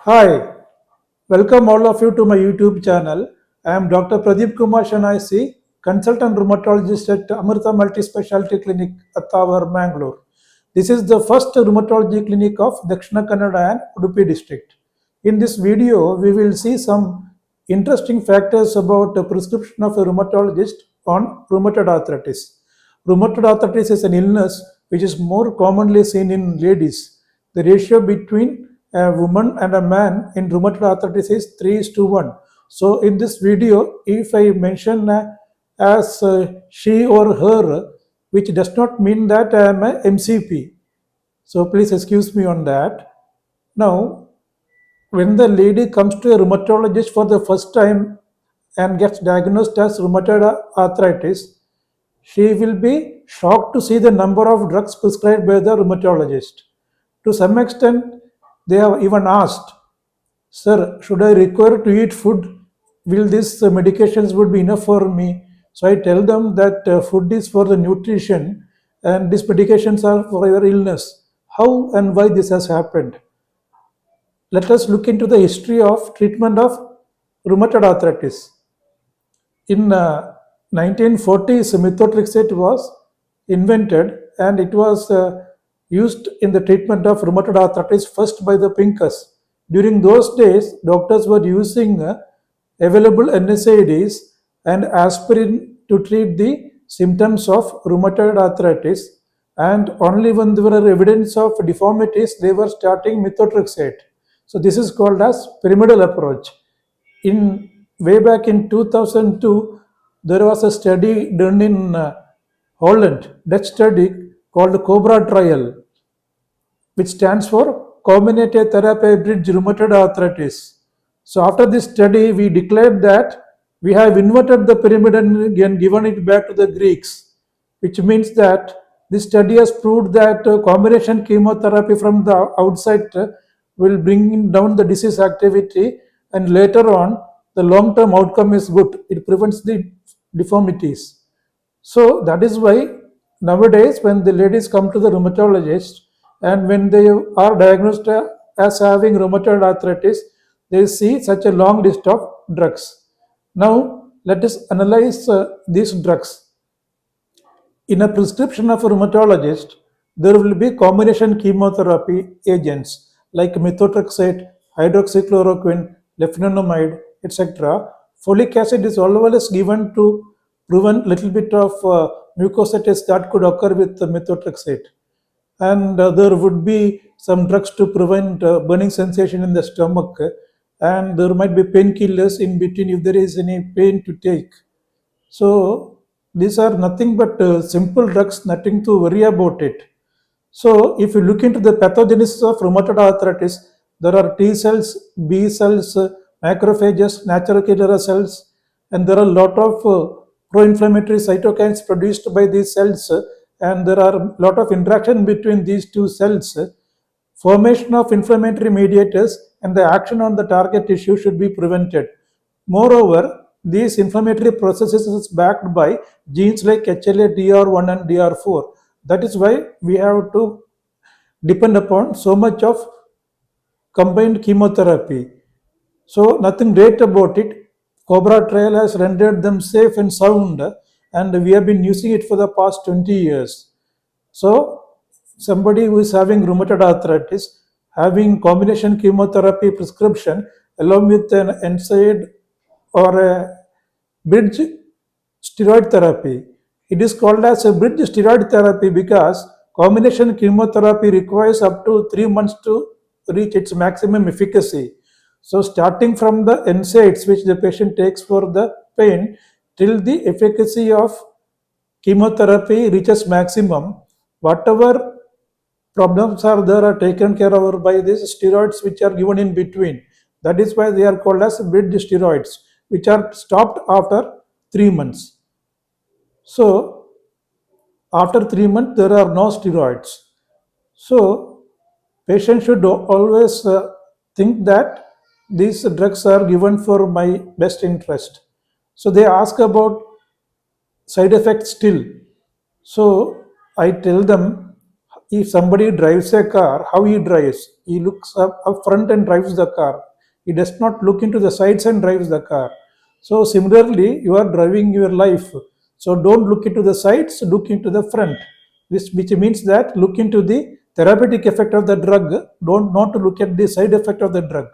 Hi, welcome all of you to my YouTube channel. I am Dr. Pradeep Kumar Shenoy, consultant rheumatologist at Amrita Multi-Specialty Clinic, Attawar, Mangalore. This is the first rheumatology clinic of Dakshina Kannada and Udupi district. In this video, we will see some interesting factors about the prescription of a rheumatologist on rheumatoid arthritis. Rheumatoid arthritis is an illness which is more commonly seen in ladies. The ratio between a woman and a man in rheumatoid arthritis is 3 is to 1. So, in this video, if I mention as she or her, which does not mean that I am a MCP. So, please excuse me on that. Now, when the lady comes to a rheumatologist for the first time and gets diagnosed as rheumatoid arthritis, she will be shocked to see the number of drugs prescribed by the rheumatologist. To some extent, they have even asked, "Sir, should I require to eat food? Will these medications would be enough for me?" So I tell them that food is for the nutrition and these medications are for your illness. How and why this has happened? Let us look into the history of treatment of rheumatoid arthritis. In 1940s, methotrexate was invented and it was used in the treatment of rheumatoid arthritis first by the Pincus. During those days, doctors were using available NSAIDs and aspirin to treat the symptoms of rheumatoid arthritis, and only when there were evidence of deformities, they were starting methotrexate. So this is called as pyramidal approach. In way back in 2002, there was a study done in Holland, Dutch study called Cobra trial, which stands for Combinate Therapy Bridge Rheumatoid Arthritis. So after this study, we declared that we have inverted the pyramid and given it back to the Greeks, which means that this study has proved that combination chemotherapy from the outside will bring down the disease activity, and later on the long term outcome is good. It prevents the deformities. So that is why nowadays, when the ladies come to the rheumatologist and when they are diagnosed as having rheumatoid arthritis, they see such a long list of drugs. Now, let us analyze these drugs. In a prescription of a rheumatologist, there will be combination chemotherapy agents like methotrexate, hydroxychloroquine, leflunomide, etc. Folic acid is always given to prevent little bit of mucositis that could occur with methotrexate. And there would be some drugs to prevent burning sensation in the stomach, and there might be painkillers in between if there is any pain to take. So these are nothing but simple drugs, nothing to worry about it. So if you look into the pathogenesis of rheumatoid arthritis, there are T cells, B cells, macrophages, natural killer cells, and there are a lot of pro-inflammatory cytokines produced by these cells, and there are a lot of interaction between these two cells. Formation of inflammatory mediators and the action on the target tissue should be prevented. Moreover, these inflammatory processes is backed by genes like HLA, DR1 and DR4. That is why we have to depend upon so much of combined chemotherapy. So nothing great about it. Cobra trial has rendered them safe and sound, and we have been using it for the past 20 years. So somebody who is having rheumatoid arthritis, having combination chemotherapy prescription along with an NSAID or a bridge steroid therapy. It is called as a bridge steroid therapy because combination chemotherapy requires up to 3 months to reach its maximum efficacy. So, starting from the NSAIDs which the patient takes for the pain till the efficacy of chemotherapy reaches maximum, whatever problems are there are taken care of by these steroids which are given in between. That is why they are called as bridge steroids, which are stopped after 3 months. So after 3 months there are no steroids. So patients should always think that these drugs are given for my best interest. So they ask about side effects still. So I tell them if somebody drives a car, how he drives? He looks up front and drives the car. He does not look into the sides and drives the car. So similarly, you are driving your life. So don't look into the sides, look into the front. This which means that look into the therapeutic effect of the drug, don't not to look at the side effect of the drug.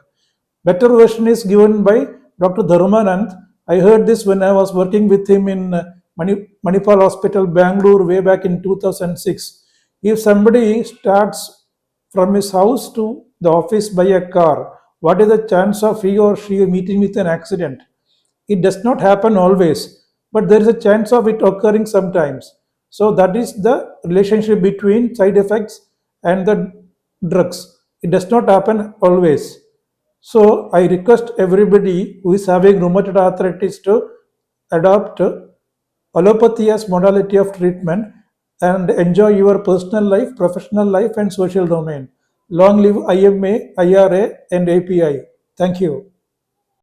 Better version is given by Dr. Dharmanand. I heard this when I was working with him in Manipal Hospital, Bangalore, way back in 2006. If somebody starts from his house to the office by a car, what is the chance of he or she meeting with an accident? It does not happen always, but there is a chance of it occurring sometimes. So that is the relationship between side effects and the drugs. It does not happen always. So I request everybody who is having rheumatoid arthritis to adopt allopathy as modality of treatment and enjoy your personal life, professional life, and social domain. Long live IMA, IRA, and API. Thank you.